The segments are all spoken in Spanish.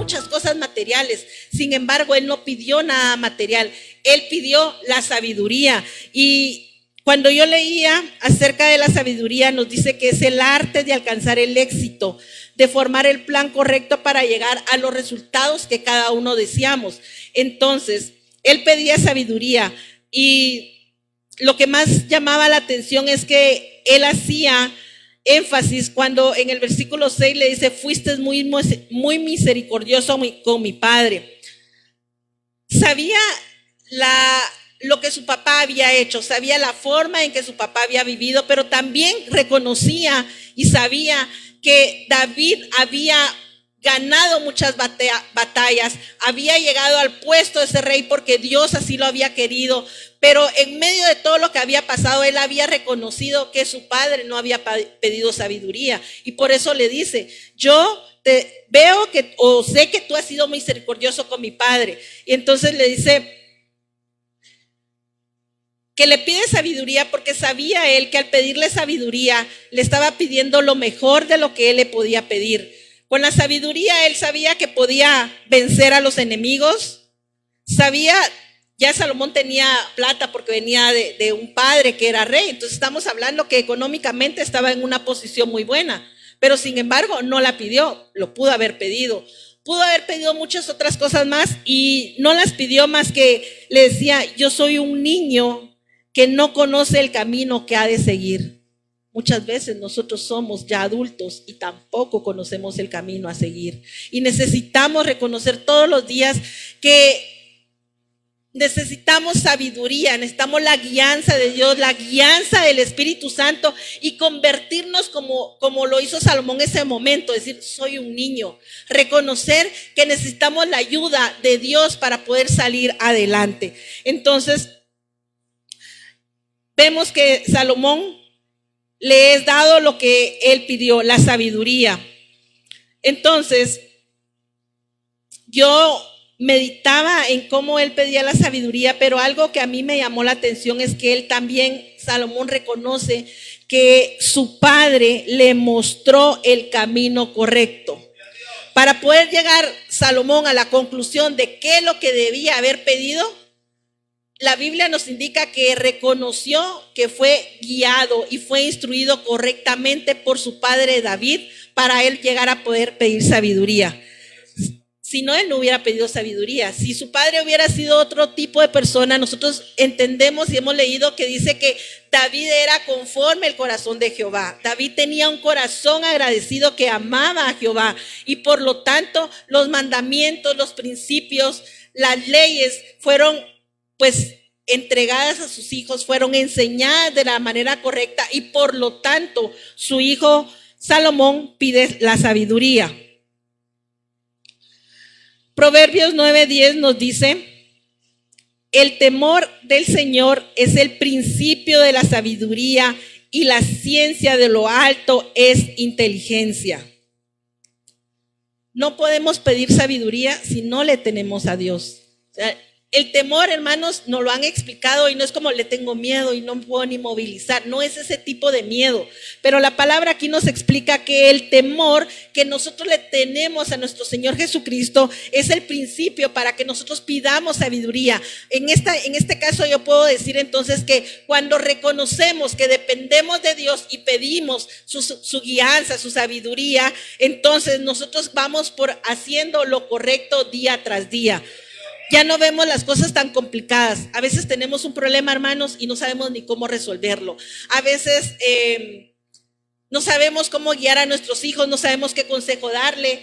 muchas cosas materiales. Sin embargo, él no pidió nada material, él pidió la sabiduría. Y cuando yo leía acerca de la sabiduría, nos dice que es el arte de alcanzar el éxito, de formar el plan correcto para llegar a los resultados que cada uno deseamos. Entonces, él pedía sabiduría, y lo que más llamaba la atención es que él hacía énfasis cuando en el versículo 6 le dice: fuiste muy misericordioso con mi padre. Sabía lo que su papá había hecho, sabía la forma en que su papá había vivido, pero también reconocía y sabía que David había ganado muchas batallas, había llegado al puesto de ser rey porque Dios así lo había querido, pero en medio de todo lo que había pasado, él había reconocido que su padre no había pedido sabiduría, y por eso le dice: yo te veo que, o sé que tú has sido misericordioso con mi padre. Y entonces le dice que le pide sabiduría porque sabía él que al pedirle sabiduría le estaba pidiendo lo mejor de lo que él le podía pedir. Con la sabiduría él sabía que podía vencer a los enemigos. Sabía, ya Salomón tenía plata porque venía de un padre que era rey. Entonces estamos hablando que económicamente estaba en una posición muy buena, pero sin embargo no la pidió, lo pudo haber pedido. Pudo haber pedido muchas otras cosas más y no las pidió, más que le decía: yo soy un niño que no conoce el camino que ha de seguir. Muchas veces nosotros somos ya adultos y tampoco conocemos el camino a seguir. Y necesitamos reconocer todos los días que necesitamos sabiduría, necesitamos la guianza de Dios, la guianza del Espíritu Santo, y convertirnos como lo hizo Salomón en ese momento, decir: soy un niño. Reconocer que necesitamos la ayuda de Dios para poder salir adelante. Entonces, vemos que Salomón le es dado lo que él pidió, la sabiduría. Entonces, yo meditaba en cómo él pedía la sabiduría, pero algo que a mí me llamó la atención es que él también, Salomón, reconoce que su padre le mostró el camino correcto. Para poder llegar Salomón a la conclusión de qué es lo que debía haber pedido, la Biblia nos indica que reconoció que fue guiado y fue instruido correctamente por su padre David para él llegar a poder pedir sabiduría. Si no, él no hubiera pedido sabiduría. Si su padre hubiera sido otro tipo de persona, nosotros entendemos y hemos leído que dice que David era conforme el corazón de Jehová. David tenía un corazón agradecido que amaba a Jehová, y por lo tanto los mandamientos, los principios, las leyes fueron entregadas a sus hijos, fueron enseñadas de la manera correcta, y por lo tanto su hijo Salomón pide la sabiduría. Proverbios 9:10 nos dice: el temor del Señor es el principio de la sabiduría, y la ciencia de lo alto es inteligencia. No podemos pedir sabiduría si no le tenemos a Dios. O sea, el temor, hermanos, nos lo han explicado, y no es como le tengo miedo y no me puedo ni movilizar. No es ese tipo de miedo. Pero la palabra aquí nos explica que el temor que nosotros le tenemos a nuestro Señor Jesucristo es el principio para que nosotros pidamos sabiduría. En este caso yo puedo decir entonces que cuando reconocemos que dependemos de Dios y pedimos su guianza, su sabiduría, entonces nosotros vamos por haciendo lo correcto día tras día. Ya no vemos las cosas tan complicadas. A veces tenemos un problema, hermanos, y no sabemos ni cómo resolverlo. A veces no sabemos cómo guiar a nuestros hijos, no sabemos qué consejo darle.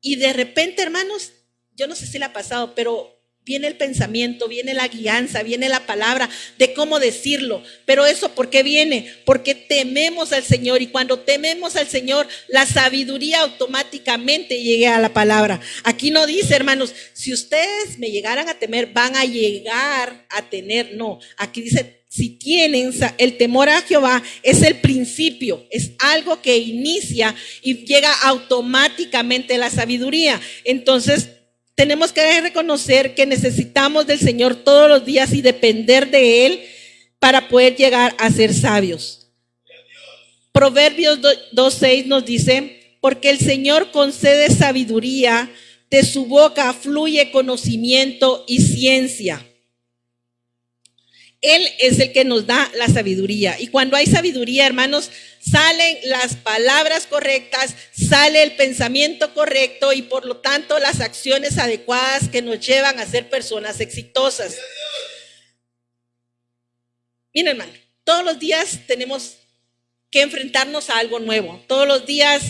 Y de repente, hermanos, yo no sé si le ha pasado, pero viene el pensamiento, viene la guianza, viene la palabra de cómo decirlo. Pero eso, ¿por qué viene? Porque tememos al Señor, y cuando tememos al Señor, la sabiduría automáticamente llega a la palabra. Aquí no dice, hermanos, si ustedes me llegaran a temer, van a llegar a tener. No, aquí dice: si tienen el temor a Jehová, es el principio, es algo que inicia y llega automáticamente la sabiduría. Entonces, tenemos que reconocer que necesitamos del Señor todos los días y depender de Él para poder llegar a ser sabios. Proverbios 2:6 nos dice: porque el Señor concede sabiduría, de su boca fluye conocimiento y ciencia. Él es el que nos da la sabiduría. Y cuando hay sabiduría, hermanos, salen las palabras correctas, sale el pensamiento correcto y por lo tanto las acciones adecuadas que nos llevan a ser personas exitosas. Miren, hermano, todos los días tenemos que enfrentarnos a algo nuevo. Todos los días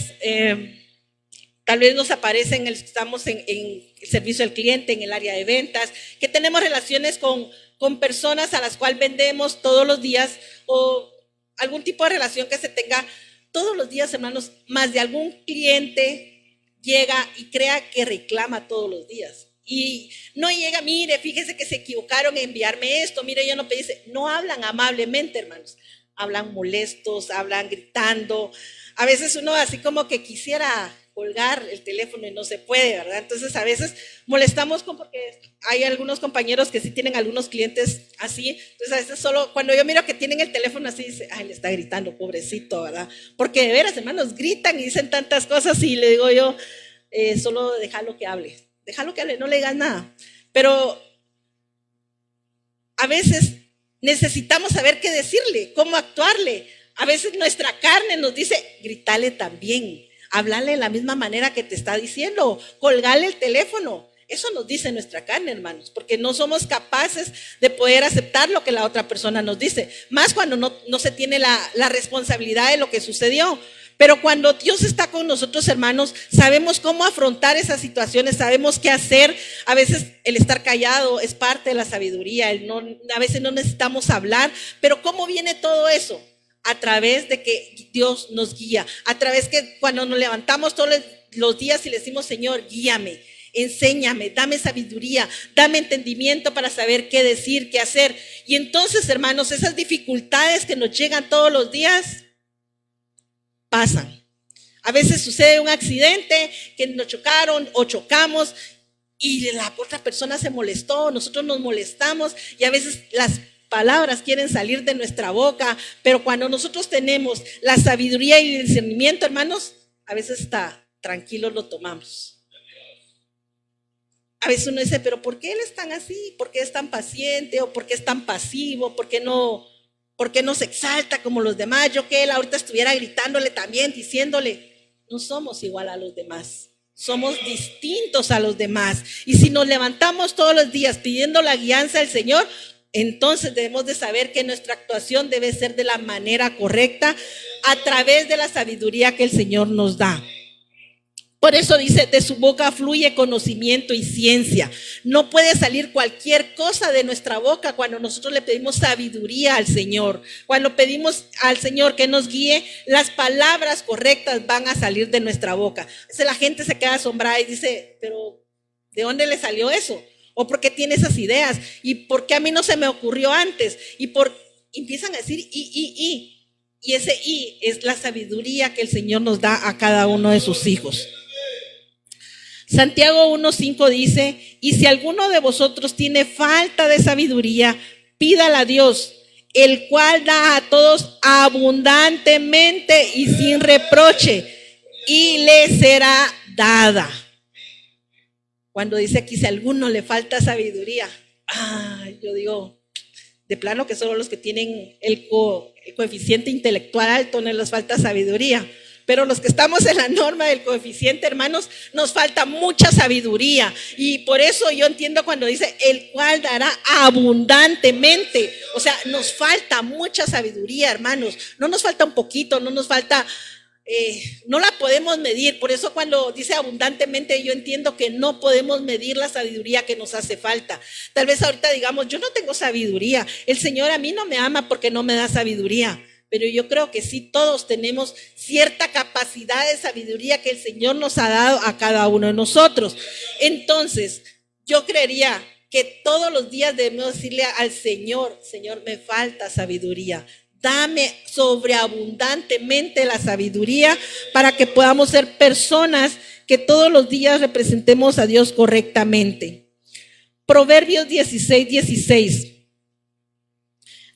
tal vez nos aparecen, estamos en el servicio al cliente, en el área de ventas, que tenemos relaciones con personas a las cuales vendemos todos los días, o algún tipo de relación que se tenga todos los días, hermanos. Más de algún cliente llega y crea que reclama todos los días. Y no llega, mire, fíjese que se equivocaron en enviarme esto, mire, yo no pedí. No hablan amablemente, hermanos. Hablan molestos, hablan gritando. A veces uno así como que quisiera colgar el teléfono y no se puede, ¿verdad? Entonces a veces molestamos porque hay algunos compañeros que sí tienen algunos clientes así. Entonces a veces solo cuando yo miro que tienen el teléfono así, dice, ay, le está gritando, pobrecito, ¿verdad? Porque de veras, hermanos, gritan y dicen tantas cosas y le digo yo, solo déjalo que hable, no le digas nada. Pero a veces necesitamos saber qué decirle, cómo actuarle. A veces nuestra carne nos dice, gritale también, hablarle de la misma manera que te está diciendo, colgarle el teléfono. Eso nos dice nuestra carne, hermanos, porque no somos capaces de poder aceptar lo que la otra persona nos dice, más cuando no se tiene la responsabilidad de lo que sucedió. Pero cuando Dios está con nosotros, hermanos, sabemos cómo afrontar esas situaciones, sabemos qué hacer. A veces el estar callado es parte de la sabiduría, a veces no necesitamos hablar, pero ¿cómo viene todo eso? A través de que Dios nos guía, a través que cuando nos levantamos todos los días y le decimos, Señor, guíame, enséñame, dame sabiduría, dame entendimiento para saber qué decir, qué hacer. Y entonces, hermanos, esas dificultades que nos llegan todos los días pasan. A veces sucede un accidente, que nos chocaron o chocamos y la otra persona se molestó, nosotros nos molestamos y a veces las palabras quieren salir de nuestra boca, pero cuando nosotros tenemos la sabiduría y el discernimiento, hermanos, a veces está tranquilos lo tomamos. A veces uno dice, pero ¿por qué él es tan así? ¿Por qué es tan paciente? ¿O por qué es tan pasivo? ¿Por qué no se exalta como los demás? Yo que él ahorita estuviera gritándole también, diciéndole, no somos igual a los demás. Somos distintos a los demás. Y si nos levantamos todos los días pidiendo la guianza del Señor, entonces debemos de saber que nuestra actuación debe ser de la manera correcta a través de la sabiduría que el Señor nos da. Por eso dice, de su boca fluye conocimiento y ciencia. No puede salir cualquier cosa de nuestra boca cuando nosotros le pedimos sabiduría al Señor. Cuando pedimos al Señor que nos guíe, las palabras correctas van a salir de nuestra boca. Entonces la gente se queda asombrada y dice, pero ¿de dónde le salió eso? ¿O por qué tiene esas ideas? ¿Y por qué a mí no se me ocurrió antes? Empiezan a decir y ese y es la sabiduría que el Señor nos da a cada uno de sus hijos. Santiago 1:5 dice, y si alguno de vosotros tiene falta de sabiduría, pídala a Dios, el cual da a todos abundantemente y sin reproche, y le será dada. Cuando dice aquí, si a alguno le falta sabiduría, yo digo, de plano que solo los que tienen el coeficiente intelectual alto no les falta sabiduría. Pero los que estamos en la norma del coeficiente, hermanos, nos falta mucha sabiduría. Y por eso yo entiendo cuando dice, el cual dará abundantemente. O sea, nos falta mucha sabiduría, hermanos. No nos falta un poquito, no nos falta, no la podemos medir. Por eso cuando dice abundantemente, yo entiendo que no podemos medir la sabiduría que nos hace falta. Tal vez ahorita digamos, yo no tengo sabiduría. El Señor a mí no me ama porque no me da sabiduría. Pero yo creo que sí todos tenemos cierta capacidad de sabiduría que el Señor nos ha dado a cada uno de nosotros. Entonces, yo creería que todos los días debemos decirle al Señor, Señor, me falta sabiduría. Dame sobreabundantemente la sabiduría para que podamos ser personas que todos los días representemos a Dios correctamente. Proverbios 16:16.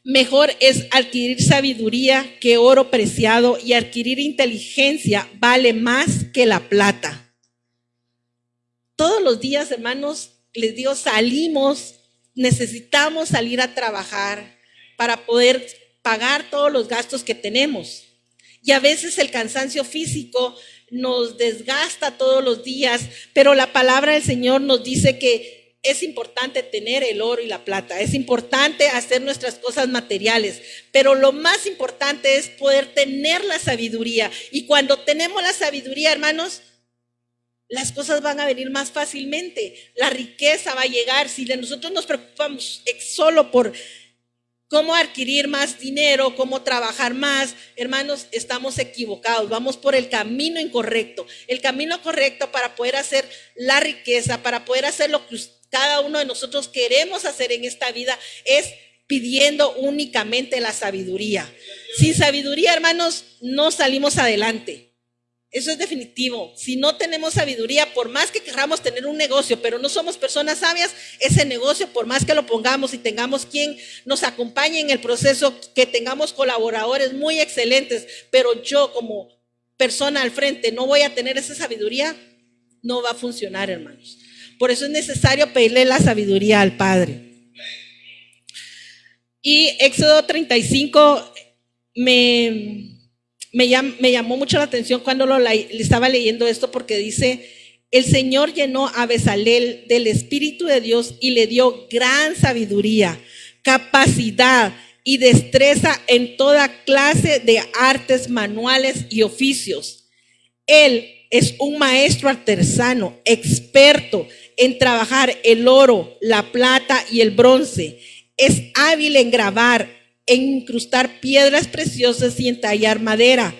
Mejor es adquirir sabiduría que oro preciado, y adquirir inteligencia vale más que la plata. Todos los días, hermanos, les digo, necesitamos salir a trabajar para poder pagar todos los gastos que tenemos. Y a veces el cansancio físico nos desgasta todos los días, pero la palabra del Señor nos dice que es importante tener el oro y la plata, es importante hacer nuestras cosas materiales, pero lo más importante es poder tener la sabiduría. Y cuando tenemos la sabiduría, hermanos, las cosas van a venir más fácilmente, la riqueza va a llegar. Si nosotros nos preocupamos solo por cómo adquirir más dinero, cómo trabajar más, hermanos, estamos equivocados, vamos por el camino incorrecto. El camino correcto para poder hacer la riqueza, para poder hacer lo que cada uno de nosotros queremos hacer en esta vida, es pidiendo únicamente la sabiduría. Sin sabiduría, hermanos, no salimos adelante. Eso es definitivo. Si no tenemos sabiduría, por más que queramos tener un negocio, pero no somos personas sabias, ese negocio, por más que lo pongamos y tengamos quien nos acompañe en el proceso, que tengamos colaboradores muy excelentes, pero yo como persona al frente no voy a tener esa sabiduría, no va a funcionar, hermanos. Por eso es necesario pedirle la sabiduría al Padre. Y Éxodo 35 me llamó mucho la atención cuando le estaba leyendo esto, porque dice: el Señor llenó a Bezalel del Espíritu de Dios y le dio gran sabiduría, capacidad y destreza en toda clase de artes manuales y oficios. Él es un maestro artesano, experto en trabajar el oro, la plata y el bronce. Es hábil en grabar, en incrustar piedras preciosas y en tallar madera.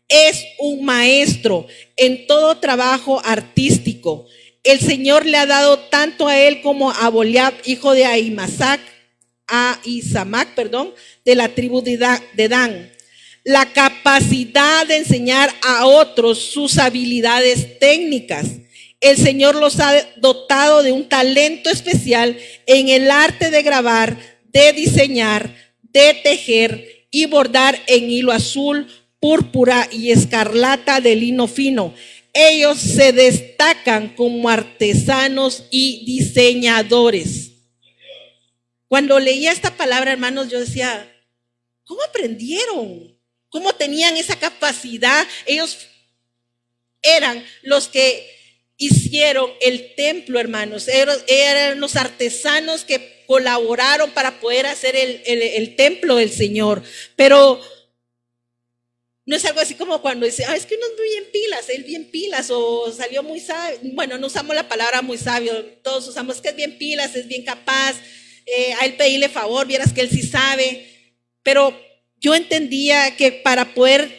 Es un maestro en todo trabajo artístico. El Señor le ha dado tanto a él como a Aholiab, hijo de Ahisamac, de la tribu de Dan, la capacidad de enseñar a otros sus habilidades técnicas. El Señor los ha dotado de un talento especial en el arte de grabar, de diseñar, de tejer y bordar en hilo azul, púrpura y escarlata de lino fino. Ellos se destacan como artesanos y diseñadores. Cuando leía esta palabra, hermanos, yo decía, ¿cómo aprendieron? ¿Cómo tenían esa capacidad? Ellos eran los que hicieron el templo, hermanos. Eran los artesanos que colaboraron para poder hacer el templo del Señor. Pero no es algo así como cuando dice, es que uno es muy bien pilas, él bien pilas, o salió muy sabio. Bueno, no usamos la palabra muy sabio, todos usamos que es bien pilas, es bien capaz, a él pedirle favor, vieras que él sí sabe. Pero yo entendía que para poder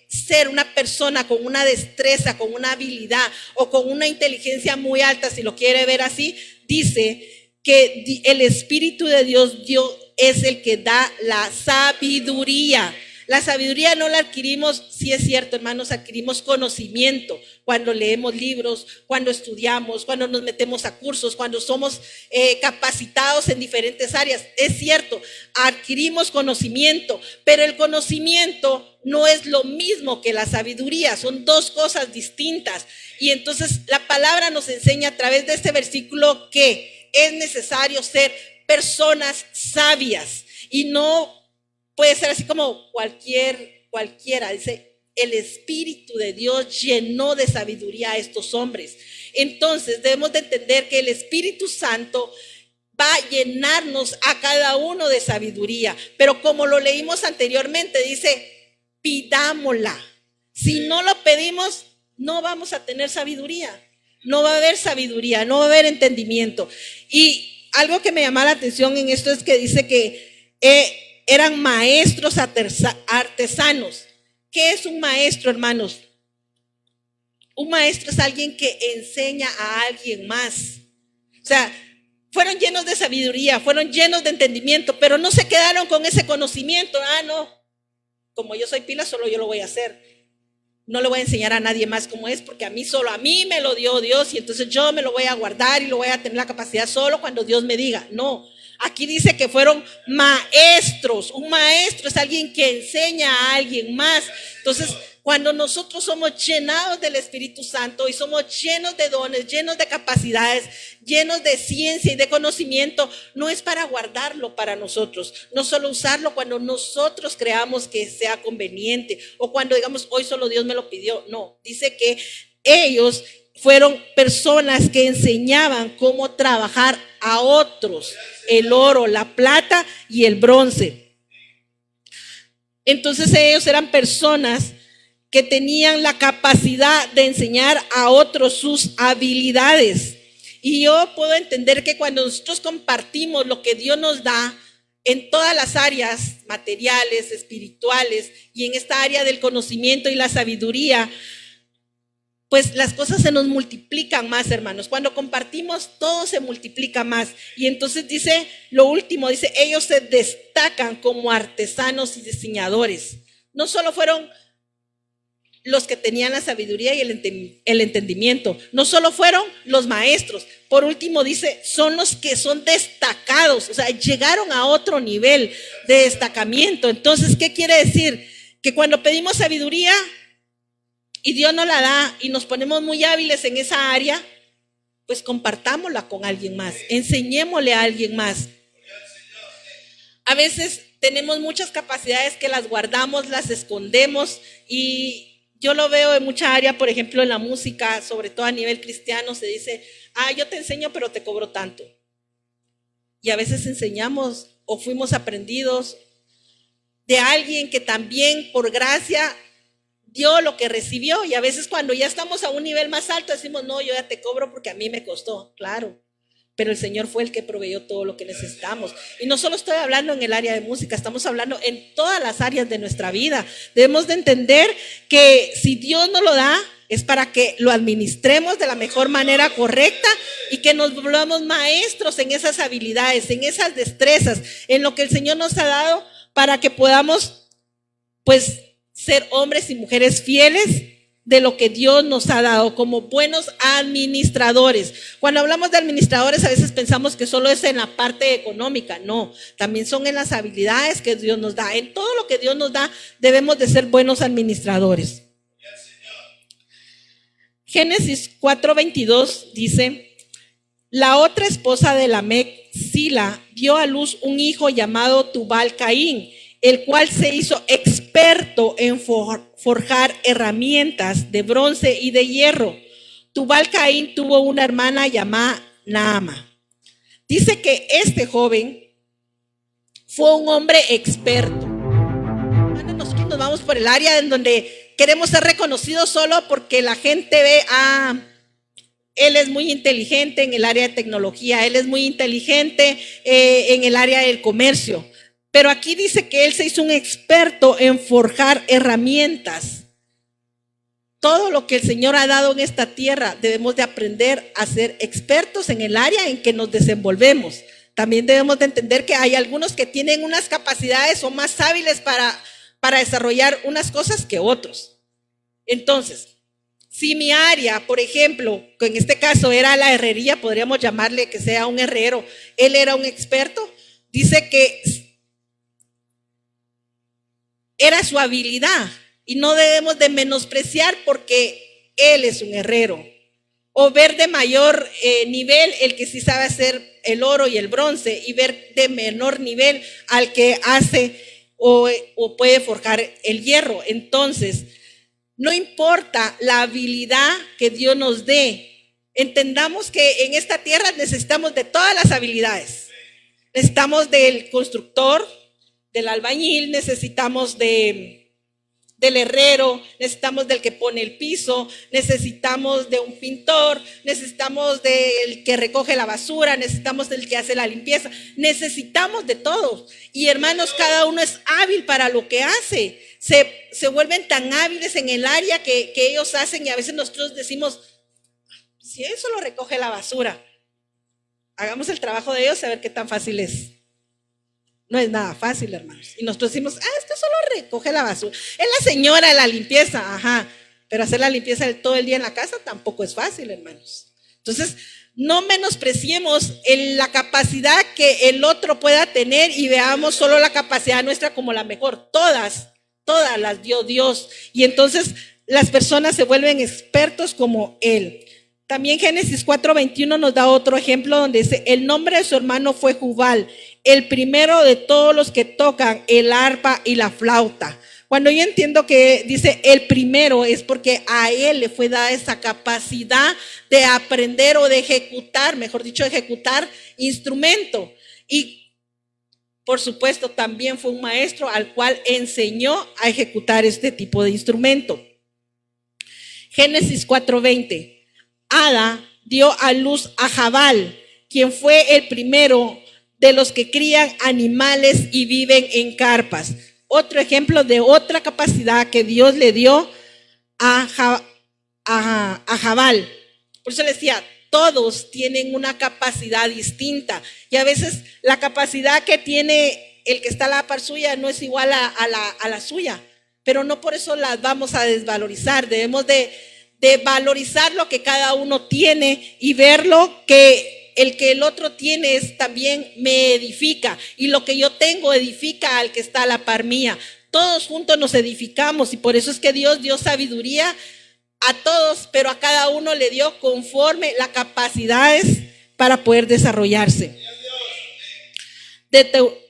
ser una persona con una destreza, con una habilidad o con una inteligencia muy alta, si lo quiere ver así, dice que el Espíritu de Dios es el que da la sabiduría. La sabiduría no la adquirimos, sí es cierto, hermanos, adquirimos conocimiento cuando leemos libros, cuando estudiamos, cuando nos metemos a cursos, cuando somos capacitados en diferentes áreas. Es cierto, adquirimos conocimiento, pero el conocimiento no es lo mismo que la sabiduría, son dos cosas distintas. Y entonces la palabra nos enseña a través de este versículo que es necesario ser personas sabias y no puede ser así como cualquiera. Dice, el Espíritu de Dios llenó de sabiduría a estos hombres. Entonces debemos de entender que el Espíritu Santo va a llenarnos a cada uno de sabiduría. Pero como lo leímos anteriormente, dice, pidámosla. Si no lo pedimos, no vamos a tener sabiduría. No va a haber sabiduría, no va a haber entendimiento. Y algo que me llama la atención en esto es que dice que eran maestros artesanos. ¿Qué es un maestro, hermanos? Un maestro es alguien que enseña a alguien más. O sea, fueron llenos de sabiduría, fueron llenos de entendimiento, pero no se quedaron con ese conocimiento. No, como yo soy pila, solo yo lo voy a hacer. No le voy a enseñar a nadie más cómo es, porque solo a mí me lo dio Dios y entonces yo me lo voy a guardar y lo voy a tener la capacidad solo cuando Dios me diga. No. Aquí dice que fueron maestros. Un maestro es alguien que enseña a alguien más. Entonces, Cuando nosotros somos llenados del Espíritu Santo y somos llenos de dones, llenos de capacidades, llenos de ciencia y de conocimiento, no es para guardarlo para nosotros, no solo usarlo cuando nosotros creamos que sea conveniente o cuando digamos hoy solo Dios me lo pidió. No, dice que ellos fueron personas que enseñaban cómo trabajar a otros, el oro, la plata y el bronce. Entonces ellos eran personas que tenían la capacidad de enseñar a otros sus habilidades. Y yo puedo entender que cuando nosotros compartimos lo que Dios nos da en todas las áreas materiales, espirituales y en esta área del conocimiento y la sabiduría, pues las cosas se nos multiplican más, hermanos. Cuando compartimos, todo se multiplica más. Y entonces dice, lo último, dice, ellos se destacan como artesanos y diseñadores. No solo fueron los que tenían la sabiduría y el entendimiento, no solo fueron los maestros, por último dice, son los que son destacados, o sea, llegaron a otro nivel de destacamiento. Entonces, ¿qué quiere decir? Que cuando pedimos sabiduría y Dios nos la da y nos ponemos muy hábiles en esa área, pues compartámosla con alguien más, enseñémosle a alguien más. A veces tenemos muchas capacidades que las guardamos, las escondemos, y yo lo veo en mucha área, por ejemplo en la música, sobre todo a nivel cristiano, se dice, yo te enseño pero te cobro tanto. Y a veces enseñamos o fuimos aprendidos de alguien que también por gracia dio lo que recibió, y a veces cuando ya estamos a un nivel más alto decimos, no, yo ya te cobro porque a mí me costó, claro. Pero el Señor fue el que proveyó todo lo que necesitamos. Y no solo estoy hablando en el área de música, estamos hablando en todas las áreas de nuestra vida. Debemos de entender que si Dios nos lo da, es para que lo administremos de la mejor manera correcta y que nos volvamos maestros en esas habilidades, en esas destrezas, en lo que el Señor nos ha dado para que podamos, pues, ser hombres y mujeres fieles de lo que Dios nos ha dado como buenos administradores. Cuando hablamos de administradores, a veces pensamos que solo es en la parte económica. No, también son en las habilidades que Dios nos da. En todo lo que Dios nos da, debemos de ser buenos administradores. Génesis 4:22 dice, la otra esposa de Lamec, Sila, dio a luz un hijo llamado Tubal-Caín, el cual se hizo experto en forjar herramientas de bronce y de hierro. Tubal-Caín tuvo una hermana llamada Naama. Dice que este joven fue un hombre experto. Nosotros nos vamos por el área en donde queremos ser reconocidos solo porque la gente ve, él es muy inteligente en el área de tecnología, él es muy inteligente en el área del comercio. Pero aquí dice que él se hizo un experto en forjar herramientas. Todo lo que el Señor ha dado en esta tierra debemos de aprender a ser expertos en el área en que nos desenvolvemos. También debemos de entender que hay algunos que tienen unas capacidades o más hábiles para desarrollar unas cosas que otros. Entonces, si mi área, por ejemplo, que en este caso era la herrería, podríamos llamarle que sea un herrero, él era un experto, dice que era su habilidad y no debemos de menospreciar porque él es un herrero, o ver de mayor nivel el que sí sabe hacer el oro y el bronce, y ver de menor nivel al que hace o puede forjar el hierro. Entonces, no importa la habilidad que Dios nos dé, entendamos que en esta tierra necesitamos de todas las habilidades. Necesitamos del constructor, del albañil, necesitamos del herrero, necesitamos del que pone el piso, necesitamos de un pintor, necesitamos del que recoge la basura, necesitamos del que hace la limpieza, necesitamos de todo. Y hermanos, cada uno es hábil para lo que hace. Se vuelven tan hábiles en el área que ellos hacen, y a veces nosotros decimos, si eso lo recoge la basura, hagamos el trabajo de ellos a ver qué tan fácil es. No es nada fácil, hermanos. Y nosotros decimos, esto solo recoge la basura. Es la señora de la limpieza, pero hacer la limpieza todo el día en la casa tampoco es fácil, hermanos. Entonces, no menospreciemos la capacidad que el otro pueda tener y veamos solo la capacidad nuestra como la mejor. Todas todas las dio Dios. Y entonces las personas se vuelven expertos como él. También Génesis 4:21 nos da otro ejemplo donde dice, el nombre de su hermano fue Jubal, el primero de todos los que tocan el arpa y la flauta. Cuando yo entiendo que dice el primero es porque a él le fue dada esa capacidad de aprender o de ejecutar, mejor dicho, ejecutar instrumento. Y por supuesto también fue un maestro al cual enseñó a ejecutar este tipo de instrumento. Génesis 4:20. Ada dio a luz a Jabal, quien fue el primero de los que crían animales y viven en carpas. Otro ejemplo de otra capacidad que Dios le dio a Jabal. Por eso le decía, todos tienen una capacidad distinta. Y a veces la capacidad que tiene el que está a la par suya no es igual a la suya. Pero no por eso las vamos a desvalorizar. Debemos de valorizar lo que cada uno tiene y verlo que el otro tiene también me edifica, y lo que yo tengo edifica al que está a la par mía. Todos juntos nos edificamos, y por eso es que Dios dio sabiduría a todos, pero a cada uno le dio conforme las capacidades para poder desarrollarse.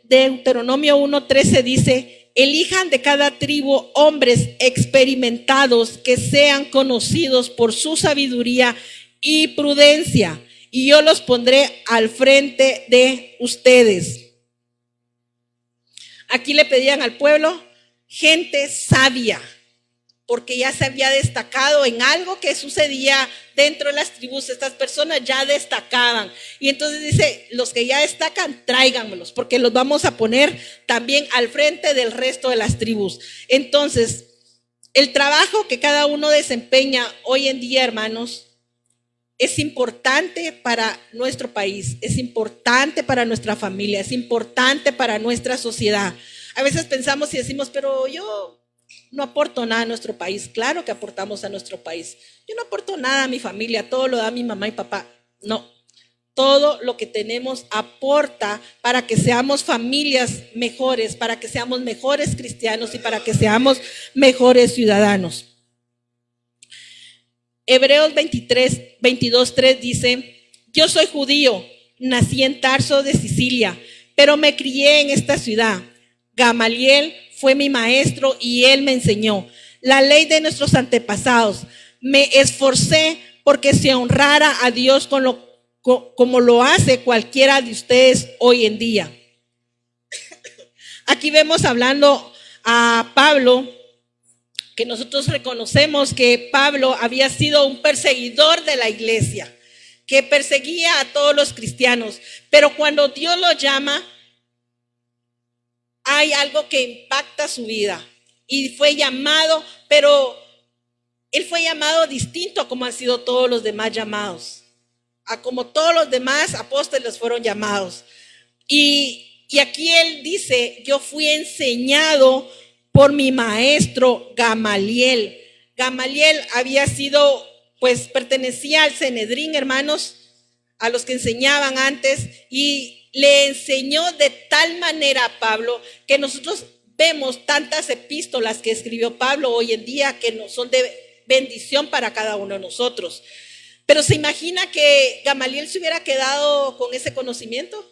Deuteronomio 1:13 dice, elijan de cada tribu hombres experimentados que sean conocidos por su sabiduría y prudencia, y yo los pondré al frente de ustedes. Aquí le pedían al pueblo gente sabia, porque ya se había destacado en algo que sucedía dentro de las tribus. Estas personas ya destacaban. Y entonces dice, los que ya destacan, tráiganmelos, porque los vamos a poner también al frente del resto de las tribus. Entonces, el trabajo que cada uno desempeña hoy en día, hermanos, es importante para nuestro país, es importante para nuestra familia, es importante para nuestra sociedad. A veces pensamos y decimos, pero yo no aporto nada a nuestro país. Claro que aportamos a nuestro país. Yo no aporto nada a mi familia, todo lo da mi mamá y papá. No, todo lo que tenemos aporta para que seamos familias mejores, para que seamos mejores cristianos y para que seamos mejores ciudadanos. Hebreos 22:3 dice, yo soy judío, nací en Tarso de Sicilia, pero me crié en esta ciudad. Gamaliel fue mi maestro y él me enseñó la ley de nuestros antepasados. Me esforcé porque se honrara a Dios como lo hace cualquiera de ustedes hoy en día. Aquí vemos hablando a Pablo, que nosotros reconocemos que Pablo había sido un perseguidor de la iglesia, que perseguía a todos los cristianos, pero cuando Dios lo llama, hay algo que impacta su vida, y fue llamado, pero él fue llamado distinto a como han sido todos los demás llamados, a como todos los demás apóstoles fueron llamados. Y aquí él dice, yo fui enseñado por mi maestro Gamaliel. Gamaliel había sido, pues pertenecía al Sanedrín, hermanos, a los que enseñaban antes, y le enseñó de tal manera a Pablo que nosotros vemos tantas epístolas que escribió Pablo hoy en día que nos son de bendición para cada uno de nosotros. Pero ¿se imagina que Gamaliel se hubiera quedado con ese conocimiento?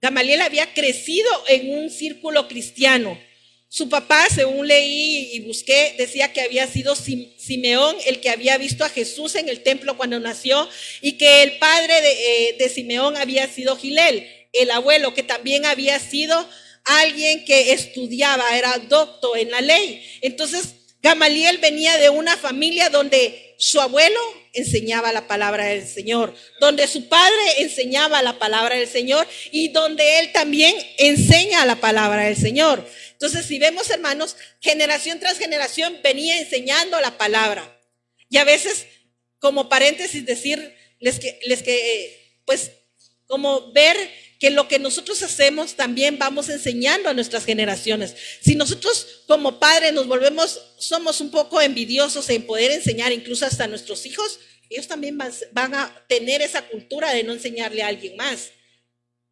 Gamaliel había crecido en un círculo cristiano. Su papá, según leí y busqué, decía que había sido Simeón el que había visto a Jesús en el templo cuando nació, y que el padre de Simeón había sido Gilel, el abuelo, que también había sido alguien que estudiaba, era docto en la ley. Entonces, Gamaliel venía de una familia donde su abuelo enseñaba la palabra del Señor, donde su padre enseñaba la palabra del Señor y donde él también enseña la palabra del Señor. Entonces, si vemos, hermanos, generación tras generación venía enseñando la palabra. Y a veces, como paréntesis, decirles que pues, como ver que lo que nosotros hacemos también vamos enseñando a nuestras generaciones. Si nosotros como padres somos un poco envidiosos en poder enseñar incluso hasta a nuestros hijos, ellos también van a tener esa cultura de no enseñarle a alguien más.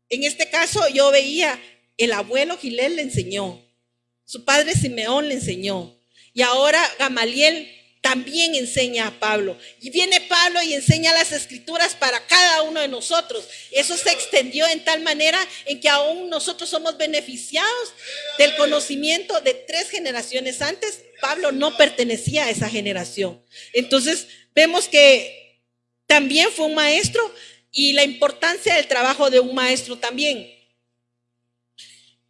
En este caso yo veía, el abuelo Gilel le enseñó. Su padre Simeón le enseñó. Y ahora Gamaliel también enseña a Pablo. Y viene Pablo y enseña las escrituras para cada uno de nosotros. Eso se extendió en tal manera en que aún nosotros somos beneficiados del conocimiento de 3 generaciones antes. Pablo no pertenecía a esa generación. Entonces vemos que también fue un maestro y la importancia del trabajo de un maestro también.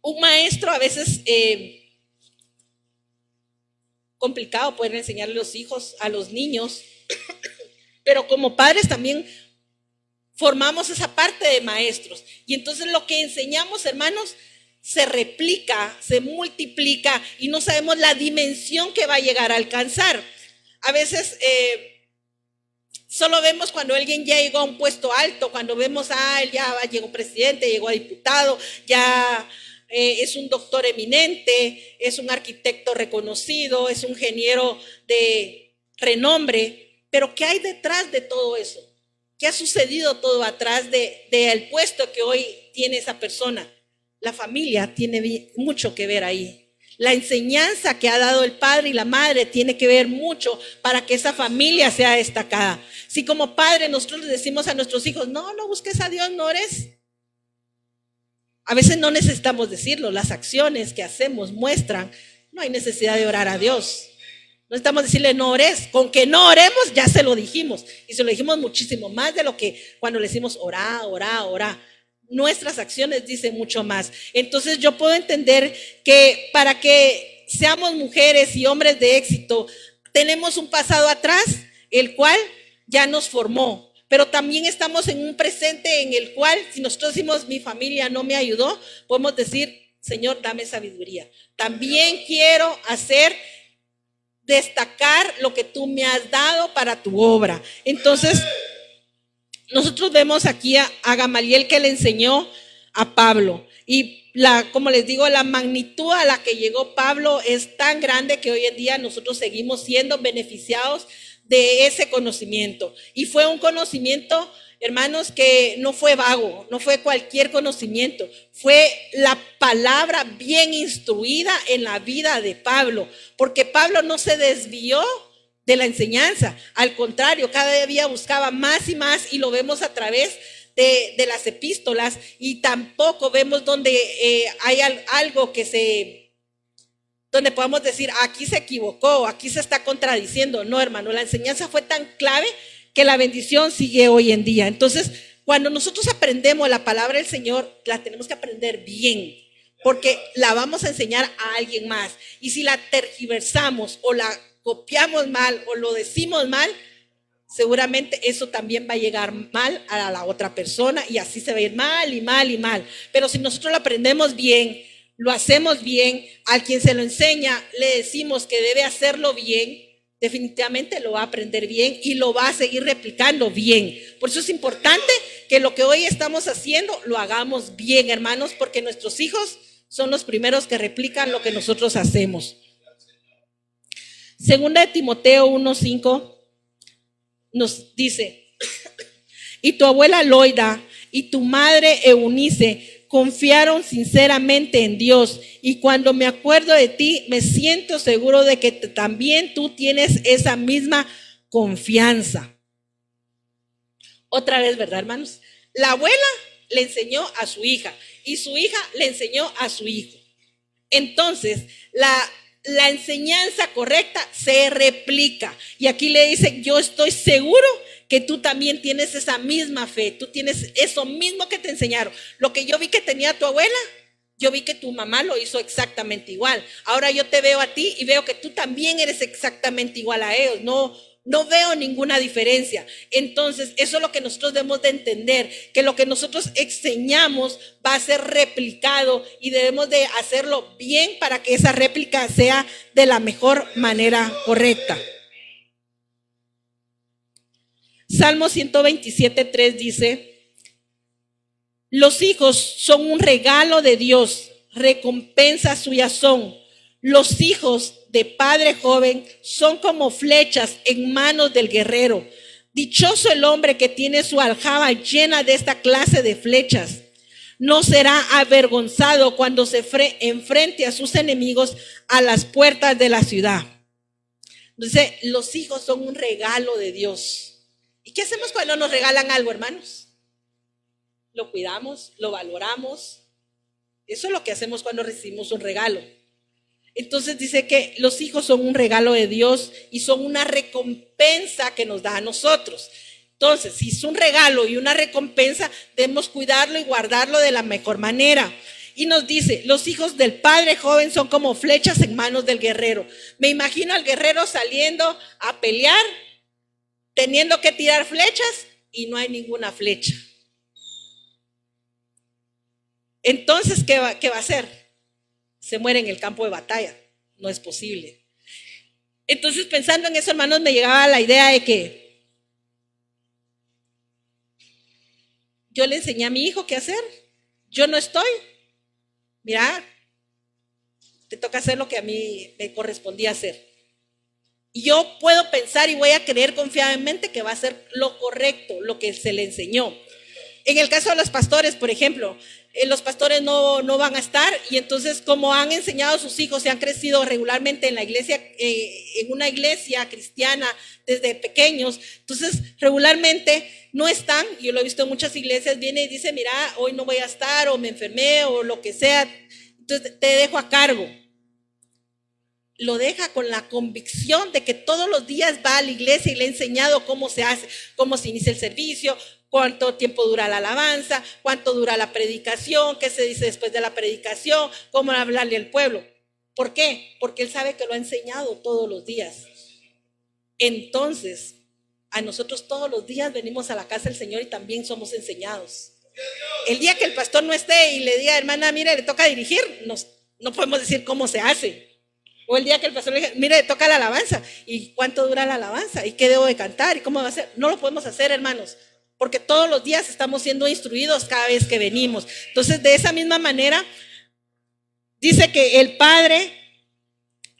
Un maestro a veces complicado poder enseñarle a los hijos, a los niños, pero como padres también formamos esa parte de maestros. Y entonces lo que enseñamos, hermanos, se replica, se multiplica y no sabemos la dimensión que va a llegar a alcanzar. A veces solo vemos cuando alguien ya llegó a un puesto alto, cuando vemos, él ya llegó presidente, llegó a diputado, ya es un doctor eminente, es un arquitecto reconocido, es un ingeniero de renombre, pero ¿qué hay detrás de todo eso? ¿Qué ha sucedido todo atrás del puesto que hoy tiene esa persona? La familia tiene mucho que ver ahí. La enseñanza que ha dado el padre y la madre tiene que ver mucho para que esa familia sea destacada. Si como padre nosotros le decimos a nuestros hijos, no busques a Dios, no ores. A veces no necesitamos decirlo, las acciones que hacemos muestran, no hay necesidad de orar a Dios. No necesitamos decirle no ores, con que no oremos ya se lo dijimos. Y se lo dijimos muchísimo más de lo que cuando le decimos orá, orá, orá. Nuestras acciones dicen mucho más. Entonces yo puedo entender que para que seamos mujeres y hombres de éxito, tenemos un pasado atrás, el cual ya nos formó. Pero también estamos en un presente en el cual, si nosotros decimos mi familia no me ayudó, podemos decir, Señor, dame sabiduría. También quiero destacar lo que tú me has dado para tu obra. Entonces, nosotros vemos aquí a Gamaliel que le enseñó a Pablo. Y como les digo, la magnitud a la que llegó Pablo es tan grande que hoy en día nosotros seguimos siendo beneficiados de ese conocimiento. Y fue un conocimiento, hermanos, que no fue vago, no fue cualquier conocimiento, fue la palabra bien instruida en la vida de Pablo, porque Pablo no se desvió de la enseñanza, al contrario, cada día buscaba más y más, y lo vemos a través de las epístolas, y tampoco vemos donde hay algo donde podamos decir, aquí se equivocó, aquí se está contradiciendo. No, hermano, la enseñanza fue tan clave que la bendición sigue hoy en día. Entonces, cuando nosotros aprendemos la palabra del Señor, la tenemos que aprender bien, porque la vamos a enseñar a alguien más. Y si la tergiversamos o la copiamos mal o lo decimos mal, seguramente eso también va a llegar mal a la otra persona y así se va a ir mal y mal y mal. Pero si nosotros lo aprendemos bien, lo hacemos bien, al quien se lo enseña le decimos que debe hacerlo bien, definitivamente lo va a aprender bien y lo va a seguir replicando bien. Por eso es importante que lo que hoy estamos haciendo lo hagamos bien, hermanos, porque nuestros hijos son los primeros que replican lo que nosotros hacemos. Segunda de Timoteo 1:5 nos dice, y tu abuela Loida y tu madre Eunice confiaron sinceramente en Dios, y cuando me acuerdo de ti, me siento seguro de que también tú tienes esa misma confianza. Otra vez, ¿verdad, hermanos? La abuela le enseñó a su hija, y su hija le enseñó a su hijo. Entonces, la enseñanza correcta se replica. Y aquí le dice, yo estoy seguro que tú también tienes esa misma fe, tú tienes eso mismo que te enseñaron. Lo que yo vi que tenía tu abuela, yo vi que tu mamá lo hizo exactamente igual. Ahora yo te veo a ti y veo que tú también eres exactamente igual a ellos. No veo ninguna diferencia. Entonces, eso es lo que nosotros debemos de entender, que lo que nosotros enseñamos va a ser replicado y debemos de hacerlo bien para que esa réplica sea de la mejor manera correcta. Salmo 127:3 dice, los hijos son un regalo de Dios, recompensa suya son. Los hijos de padre joven son como flechas en manos del guerrero. Dichoso el hombre que tiene su aljaba llena de esta clase de flechas. no será avergonzado cuando se enfrente a sus enemigos a las puertas de la ciudad. Entonces, los hijos son un regalo de Dios. ¿Y qué hacemos cuando nos regalan algo, hermanos? Lo cuidamos, lo valoramos. Eso es lo que hacemos cuando recibimos un regalo. Entonces dice que los hijos son un regalo de Dios y son una recompensa que nos da a nosotros. Entonces, si es un regalo y una recompensa, debemos cuidarlo y guardarlo de la mejor manera. Y nos dice, los hijos del padre joven son como flechas en manos del guerrero. Me imagino al guerrero saliendo a pelear, teniendo que tirar flechas y no hay ninguna flecha. Entonces, ¿qué va a hacer? Se muere en el campo de batalla. No es posible. Entonces, pensando en eso, hermanos, me llegaba la idea de que yo le enseñé a mi hijo qué hacer. Yo no estoy. Mira, te toca hacer lo que a mí me correspondía hacer. Y yo puedo pensar y voy a creer confiadamente que va a ser lo correcto, lo que se le enseñó. En el caso de los pastores, por ejemplo, los pastores no van a estar y entonces como han enseñado a sus hijos y han crecido regularmente en la iglesia, en una iglesia cristiana desde pequeños, entonces regularmente no están. Yo lo he visto en muchas iglesias, viene y dice, mira, hoy no voy a estar o me enfermé o lo que sea, entonces te dejo a cargo. Lo deja con la convicción de que todos los días va a la iglesia y le ha enseñado cómo se hace, cómo se inicia el servicio, cuánto tiempo dura la alabanza, cuánto dura la predicación, qué se dice después de la predicación, cómo hablarle al pueblo. ¿Por qué? Porque él sabe que lo ha enseñado todos los días. Entonces, a nosotros todos los días venimos a la casa del Señor y también somos enseñados. El día que el pastor no esté y le diga, hermana, mire, le toca dirigir, no podemos decir cómo se hace. O el día que el pastor le diga, mire, le toca la alabanza. ¿Y cuánto dura la alabanza? ¿Y qué debo de cantar? ¿Y cómo va a ser? No lo podemos hacer, hermanos. Porque todos los días estamos siendo instruidos cada vez que venimos. Entonces, de esa misma manera, dice que el padre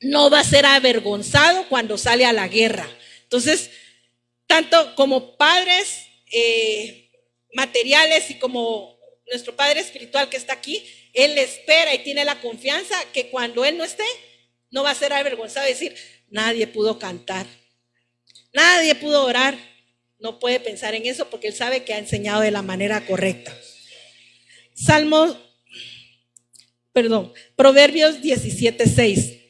no va a ser avergonzado cuando sale a la guerra. Entonces, tanto como padres materiales y como nuestro Padre espiritual que está aquí, Él espera y tiene la confianza que cuando Él no esté, no va a ser avergonzado y decir, nadie pudo cantar, nadie pudo orar. No puede pensar en eso porque Él sabe que ha enseñado de la manera correcta. Proverbios 17:6.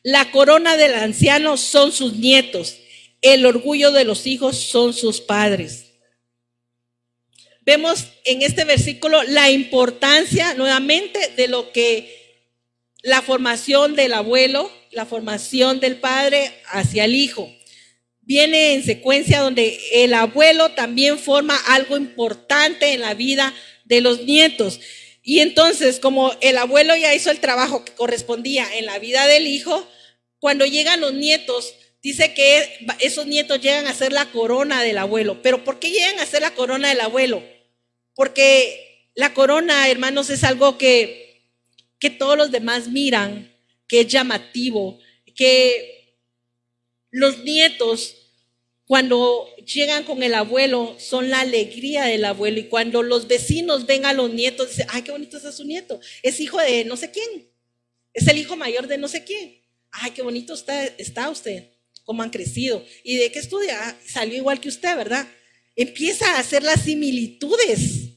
La corona del anciano son sus nietos, el orgullo de los hijos son sus padres. Vemos en este versículo la importancia nuevamente de lo que la formación del abuelo, la formación del padre hacia el hijo. Viene en secuencia donde el abuelo también forma algo importante en la vida de los nietos. Y entonces, como el abuelo ya hizo el trabajo que correspondía en la vida del hijo, cuando llegan los nietos, dice que esos nietos llegan a ser la corona del abuelo. ¿Pero por qué llegan a ser la corona del abuelo? Porque la corona, hermanos, es algo que todos los demás miran, que es llamativo, que los nietos cuando llegan con el abuelo son la alegría del abuelo, y cuando los vecinos ven a los nietos dicen, ay, qué bonito es su nieto, es hijo de no sé quién, es el hijo mayor de no sé quién, ay, qué bonito está usted, cómo han crecido, y de qué estudia, ah, salió igual que usted, ¿verdad? Empieza a hacer las similitudes.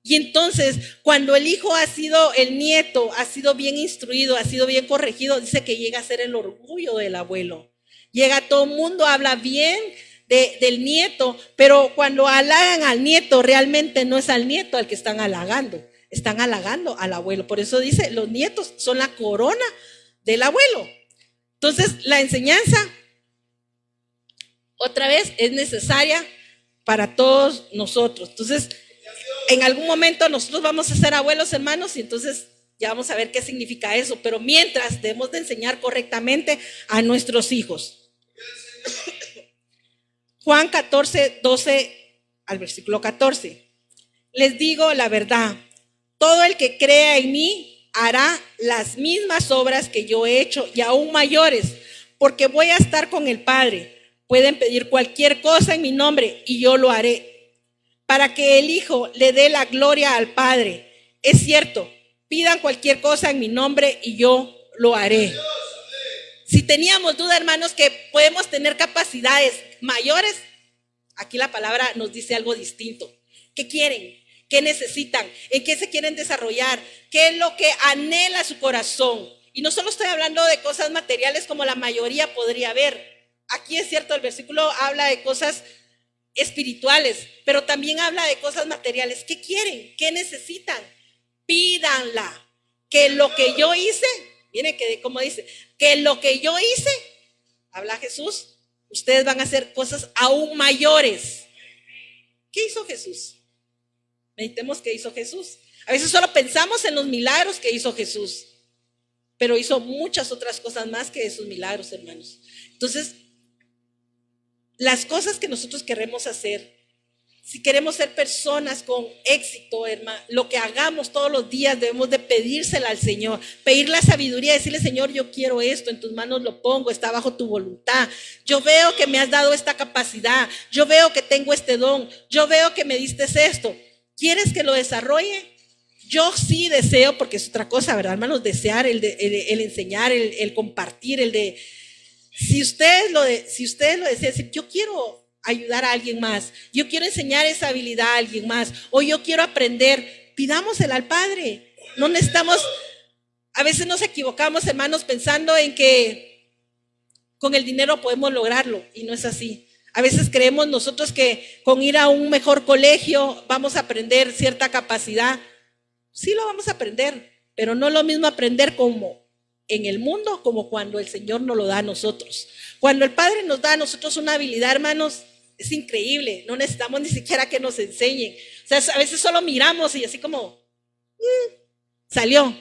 Y entonces, cuando el nieto ha sido bien instruido, ha sido bien corregido, dice que llega a ser el orgullo del abuelo. Llega todo el mundo, habla bien del nieto, pero cuando halagan al nieto, realmente no es al nieto al que están halagando al abuelo. Por eso dice, los nietos son la corona del abuelo. Entonces, la enseñanza, otra vez, es necesaria para todos nosotros. Entonces, en algún momento nosotros vamos a ser abuelos, hermanos, y entonces ya vamos a ver qué significa eso. Pero mientras, debemos de enseñar correctamente a nuestros hijos. Juan 14, 12 al versículo 14. Les digo la verdad, todo el que crea en mí hará las mismas obras que yo he hecho y aún mayores, porque voy a estar con el Padre. Pueden pedir cualquier cosa en mi nombre y yo lo haré. para que el Hijo le dé la gloria al Padre. Es cierto, pidan cualquier cosa en mi nombre y yo lo haré. Si teníamos duda, hermanos, que podemos tener capacidades mayores, aquí la palabra nos dice algo distinto. ¿Qué quieren? ¿Qué necesitan? ¿En qué se quieren desarrollar? ¿Qué es lo que anhela su corazón? Y no solo estoy hablando de cosas materiales como la mayoría podría ver. Aquí es cierto, el versículo habla de cosas espirituales, pero también habla de cosas materiales. ¿Qué quieren? ¿Qué necesitan? Pídanla. Que lo que yo hice, miren que como dice, que lo que yo hice, habla Jesús, ustedes van a hacer cosas aún mayores. ¿Qué hizo Jesús? Meditemos qué hizo Jesús. A veces solo pensamos en los milagros que hizo Jesús, pero hizo muchas otras cosas más que esos milagros, hermanos. Entonces, las cosas que nosotros queremos hacer, si queremos ser personas con éxito, hermano, lo que hagamos todos los días debemos de pedírsela al Señor, pedir la sabiduría, decirle: Señor, yo quiero esto, en tus manos lo pongo, está bajo tu voluntad. Yo veo que me has dado esta capacidad, yo veo que tengo este don, yo veo que me diste esto. ¿Quieres que lo desarrolle? Yo sí deseo, porque es otra cosa, ¿verdad, hermanos? Desear, el enseñar, el compartir, el de... Si ustedes lo desean, decir, yo quiero ayudar a alguien más, yo quiero enseñar esa habilidad a alguien más, o yo quiero aprender, pidámosela al Padre. No necesitamos, a veces nos equivocamos, hermanos, pensando en que con el dinero podemos lograrlo, y no es así. A veces creemos nosotros que con ir a un mejor colegio vamos a aprender cierta capacidad. Sí lo vamos a aprender, pero no es lo mismo aprender como en el mundo como cuando el Señor nos lo da a nosotros. Cuando el Padre nos da a nosotros una habilidad, hermanos, es increíble. No necesitamos ni siquiera que nos enseñen. O sea, a veces solo miramos y así como, salió.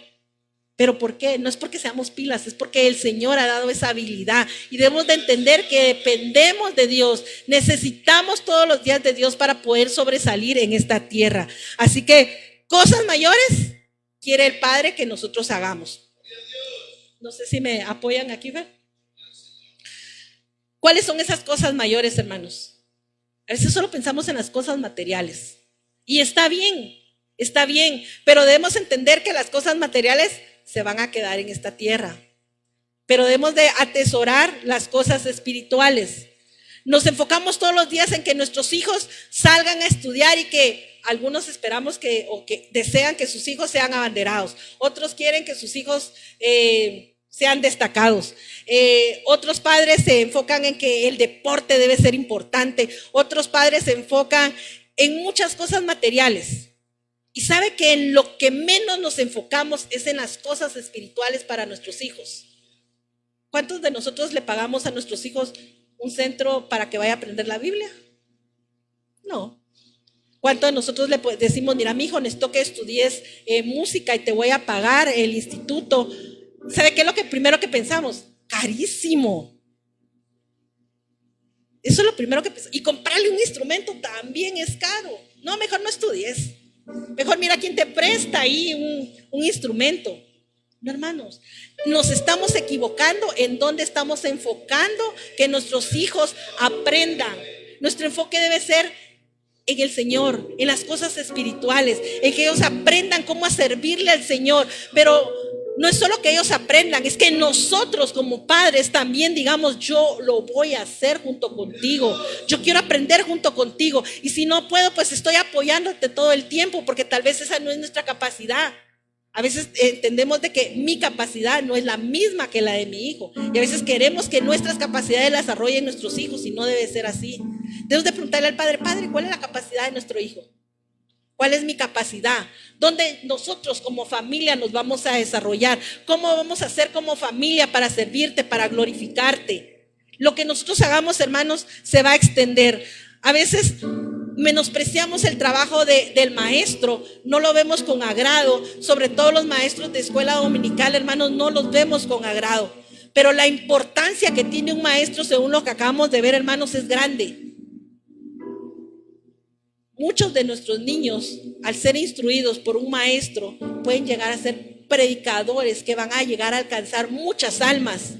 ¿Pero por qué? No es porque seamos pilas, es porque el Señor ha dado esa habilidad y debemos de entender que dependemos de Dios, necesitamos todos los días de Dios para poder sobresalir en esta tierra. Así que cosas mayores quiere el Padre que nosotros hagamos. No sé si me apoyan aquí, ¿ver? ¿Cuáles son esas cosas mayores, hermanos? A veces solo pensamos en las cosas materiales y está bien, pero debemos entender que las cosas materiales se van a quedar en esta tierra, pero debemos de atesorar las cosas espirituales. Nos enfocamos todos los días en que nuestros hijos salgan a estudiar y que algunos esperamos que desean que sus hijos sean abanderados, otros quieren que sus hijos sean destacados, otros padres se enfocan en que el deporte debe ser importante, otros padres se enfocan en muchas cosas materiales. Y sabe que en lo que menos nos enfocamos es en las cosas espirituales para nuestros hijos. ¿Cuántos de nosotros le pagamos a nuestros hijos un centro para que vaya a aprender la Biblia? No. ¿Cuántos de nosotros le decimos: mira, mi hijo, necesito que estudies música y te voy a pagar el instituto? ¿Sabe qué es lo primero que pensamos? Carísimo. Eso es lo primero que pensamos. Y comprarle un instrumento también es caro. No, mejor no estudies. Mejor mira quién te presta ahí un instrumento. No, hermanos, nos estamos equivocando en dónde estamos enfocando que nuestros hijos aprendan. Nuestro enfoque debe ser en el Señor, en las cosas espirituales, en que ellos aprendan cómo a servirle al Señor. Pero no es solo que ellos aprendan, es que nosotros como padres también digamos: yo lo voy a hacer junto contigo, yo quiero aprender junto contigo, y si no puedo, pues estoy apoyándote todo el tiempo, porque tal vez esa no es nuestra capacidad. A veces entendemos de que mi capacidad no es la misma que la de mi hijo, y a veces queremos que nuestras capacidades las desarrollen nuestros hijos, y no debe ser así. Debemos de preguntarle al Padre: Padre, ¿cuál es la capacidad de nuestro hijo? ¿Cuál es mi capacidad? ¿Dónde nosotros como familia nos vamos a desarrollar? ¿Cómo vamos a hacer como familia para servirte, para glorificarte? Lo que nosotros hagamos, hermanos, se va a extender. A veces menospreciamos el trabajo del maestro, no lo vemos con agrado, sobre todo los maestros de escuela dominical, hermanos, no los vemos con agrado. Pero la importancia que tiene un maestro, según lo que acabamos de ver, hermanos, es grande. Muchos de nuestros niños, al ser instruidos por un maestro, pueden llegar a ser predicadores que van a llegar a alcanzar muchas almas.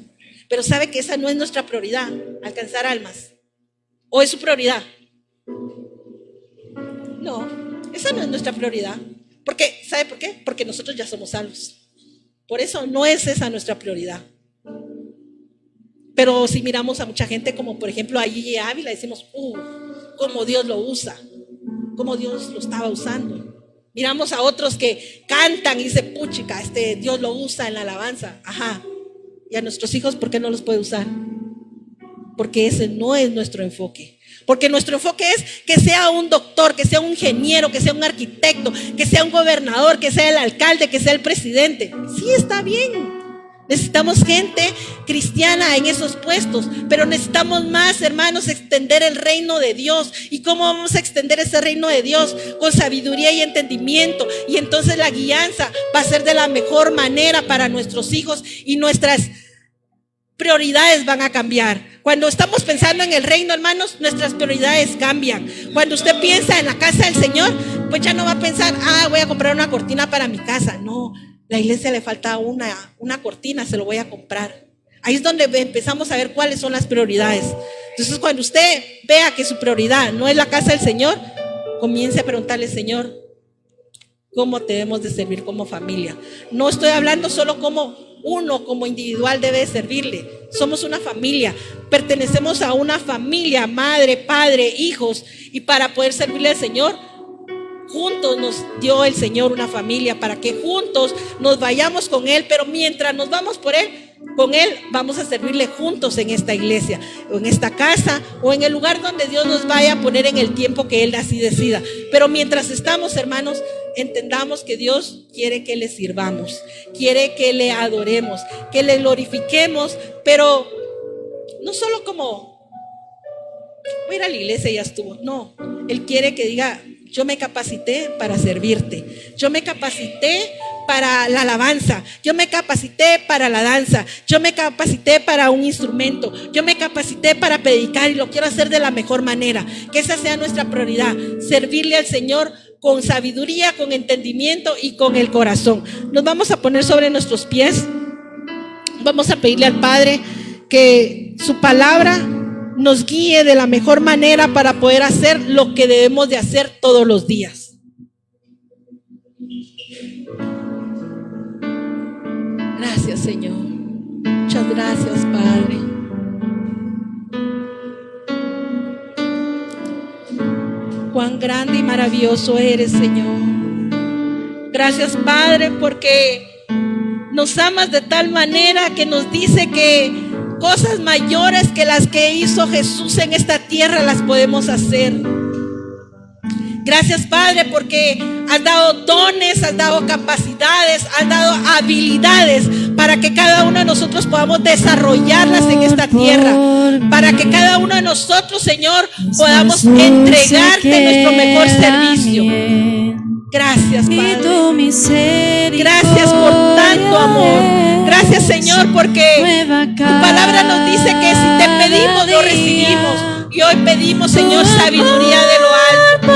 Pero sabe que esa no es nuestra prioridad, alcanzar almas. ¿O es su prioridad? No, esa no es nuestra prioridad. Porque, ¿sabe por qué? Porque nosotros ya somos salvos. Por eso no es esa nuestra prioridad. Pero si miramos a mucha gente, como por ejemplo a Gigi Ávila, decimos, cómo Dios lo usa, cómo Dios lo estaba usando. Miramos a otros que cantan y dicen, puchica, Dios lo usa en la alabanza. Ajá. Y a nuestros hijos, ¿por qué no los puede usar? Porque ese no es nuestro enfoque. Porque nuestro enfoque es que sea un doctor, que sea un ingeniero, que sea un arquitecto, que sea un gobernador, que sea el alcalde, que sea el presidente. Sí, está bien. Necesitamos gente cristiana en esos puestos, pero necesitamos más, hermanos, extender el reino de Dios. ¿Y cómo vamos a extender ese reino de Dios? Con sabiduría y entendimiento. Y entonces la guianza va a ser de la mejor manera para nuestros hijos y nuestras prioridades van a cambiar. Cuando estamos pensando en el reino, hermanos, nuestras prioridades cambian. Cuando usted piensa en la casa del Señor, pues ya no va a pensar, voy a comprar una cortina para mi casa. No, la iglesia le falta una cortina, se lo voy a comprar. Ahí es donde empezamos a ver cuáles son las prioridades. Entonces, cuando usted vea que su prioridad no es la casa del Señor, comience a preguntarle, Señor, ¿cómo debemos de servir como familia? No estoy hablando solo como uno, como individual debe servirle. Somos una familia, pertenecemos a una familia, madre, padre, hijos, y para poder servirle al Señor, juntos nos dio el Señor una familia para que juntos nos vayamos con Él, pero mientras nos vamos con Él, vamos a servirle juntos en esta iglesia, o en esta casa, o en el lugar donde Dios nos vaya a poner en el tiempo que Él así decida. Pero mientras estamos, hermanos, entendamos que Dios quiere que le sirvamos, quiere que le adoremos, que le glorifiquemos, pero no solo como voy a ir a la iglesia y ya estuvo. No, Él quiere que diga, yo me capacité para servirte, yo me capacité para la alabanza, yo me capacité para la danza, yo me capacité para un instrumento, yo me capacité para predicar y lo quiero hacer de la mejor manera. Que esa sea nuestra prioridad, servirle al Señor con sabiduría, con entendimiento y con el corazón. Nos vamos a poner sobre nuestros pies, vamos a pedirle al Padre que su palabra nos guíe de la mejor manera para poder hacer lo que debemos de hacer todos los días. Gracias, Señor. Muchas gracias, Padre. Cuán grande y maravilloso eres, Señor. Gracias, Padre, porque nos amas de tal manera que nos dice que cosas mayores que las que hizo Jesús en esta tierra las podemos hacer. Gracias, Padre, porque has dado dones, has dado capacidades, has dado habilidades para que cada uno de nosotros podamos desarrollarlas en esta tierra, para que cada uno de nosotros, Señor, podamos entregarte nuestro mejor servicio. Gracias, Padre. Gracias por tanto amor. Gracias, Señor, porque tu palabra nos dice que si te pedimos, lo recibimos. Y hoy pedimos, Señor, sabiduría de lo alto.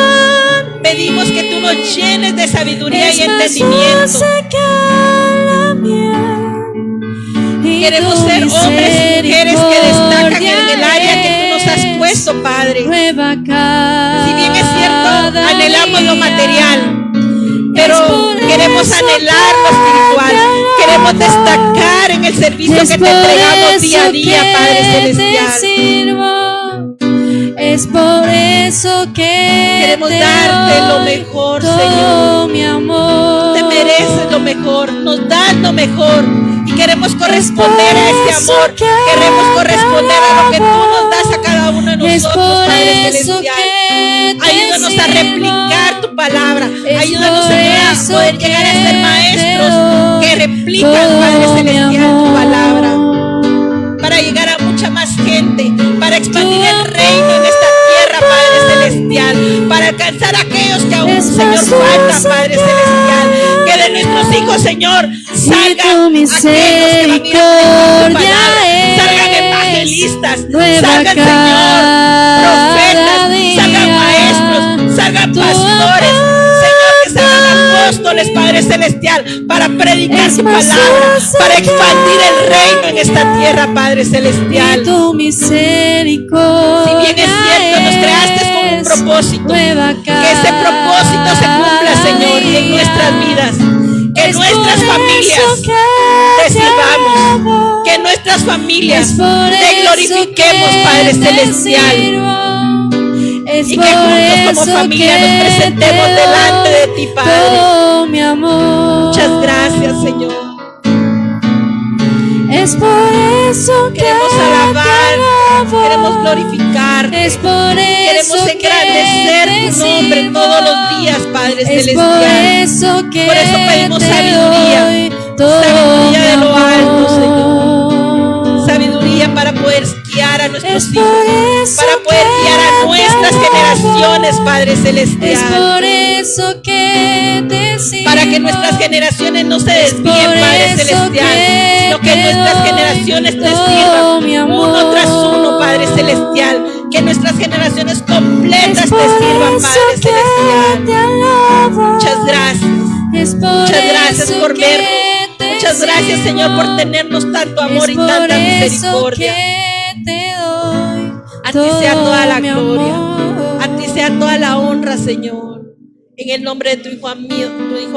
Pedimos que tú nos llenes de sabiduría y entendimiento. Queremos ser hombres y mujeres que destacan en el área que tú nos has puesto, Padre. Si bien es cierto, anhelamos lo material, pero queremos anhelar lo espiritual. Queremos destacar en el servicio que te entregamos día a día, Padre Celestial. Es por eso que queremos darte lo mejor, Señor. Mi amor. Te mereces lo mejor, nos das lo mejor y queremos corresponder a ese amor. Queremos corresponder a lo que tú nos das a cada uno de nosotros, Padre Celestial. Ayúdanos a replicar tu palabra. Ayúdanos, Señor, a poder llegar a ser maestros que replican, Padre Celestial, tu palabra, para llegar a mucha más gente, para expandir el reino en esta tierra, Padre Celestial, para alcanzar a aquellos que aún, Señor, faltan, Padre Celestial. Que de nuestros hijos, Señor, salgan aquellos que van a ir a tu palabra, salgan evangelistas, salgan, Señor, profetas, salgan maestros, salgan pastores, Señor, que salgan apóstoles, Padre Celestial, para predicar tu palabra, para expandir el reino en esta tierra, Padre Celestial. Tu misericordia. Si bien es cierto, nos creaste con un propósito propósito. nueva casa. Que ese propósito se cumpla, Señor, en nuestras vidas. Que nuestras familias te sirvamos. Que nuestras familias te glorifiquemos, Padre Celestial. Y que juntos como familia nos presentemos delante de ti, Padre. Mi amor. Muchas gracias, Señor. Es por eso que queremos alabar, queremos glorificar, es por queremos eso engrandecer tu nombre todos los días, Padre Celestial. Por eso pedimos sabiduría, sabiduría de lo alto, Señor. Sabiduría para poder guiar a nuestros hijos, para poder guiar a nuestras generaciones, Padre Celestial. Es por eso que te sirvo, para que nuestras generaciones no se desvíen, Padre Celestial, sino que nuestras generaciones te sirvan uno tras uno, Padre Celestial. Que nuestras generaciones completas te sirvan, Padre Celestial. Muchas gracias. Muchas gracias por vernos. Muchas gracias, Señor, por tenernos tanto amor y tanta misericordia. A ti sea toda la gloria, a ti sea toda la honra, Señor. En el nombre de tu Hijo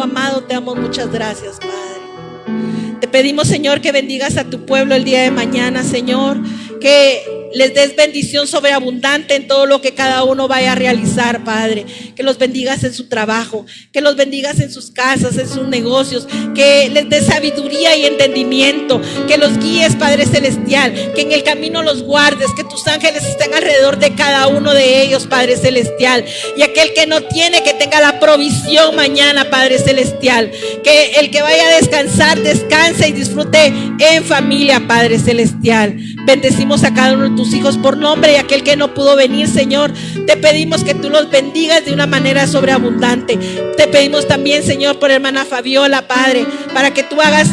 amado, te damos muchas gracias, Padre. Te pedimos, Señor, que bendigas a tu pueblo el día de mañana, Señor. Que les des bendición sobreabundante en todo lo que cada uno vaya a realizar, Padre. Que los bendigas en su trabajo, que los bendigas en sus casas, en sus negocios, que les des sabiduría y entendimiento, que los guíes, Padre Celestial, que en el camino los guardes, que tus ángeles estén alrededor de cada uno de ellos, Padre Celestial. Y aquel que no tiene, que tenga la provisión mañana, Padre Celestial. Que el que vaya a descansar, descanse y disfrute en familia, Padre Celestial. Bendecimos a cada uno de tus hijos por nombre, y aquel que no pudo venir, Señor, te pedimos que tú los bendigas de una manera sobreabundante. Te pedimos también, Señor, por hermana Fabiola, Padre, para que tú hagas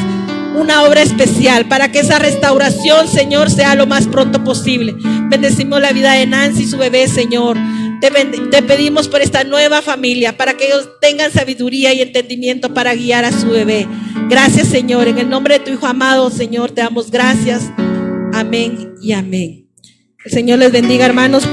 una obra especial, para que esa restauración, Señor, sea lo más pronto posible. Bendecimos la vida de Nancy y su bebé, Señor. Te pedimos por esta nueva familia, para que ellos tengan sabiduría y entendimiento para guiar a su bebé. Gracias, Señor, en el nombre de tu Hijo amado, Señor, te damos gracias. Amén y amén. El Señor les bendiga, hermanos.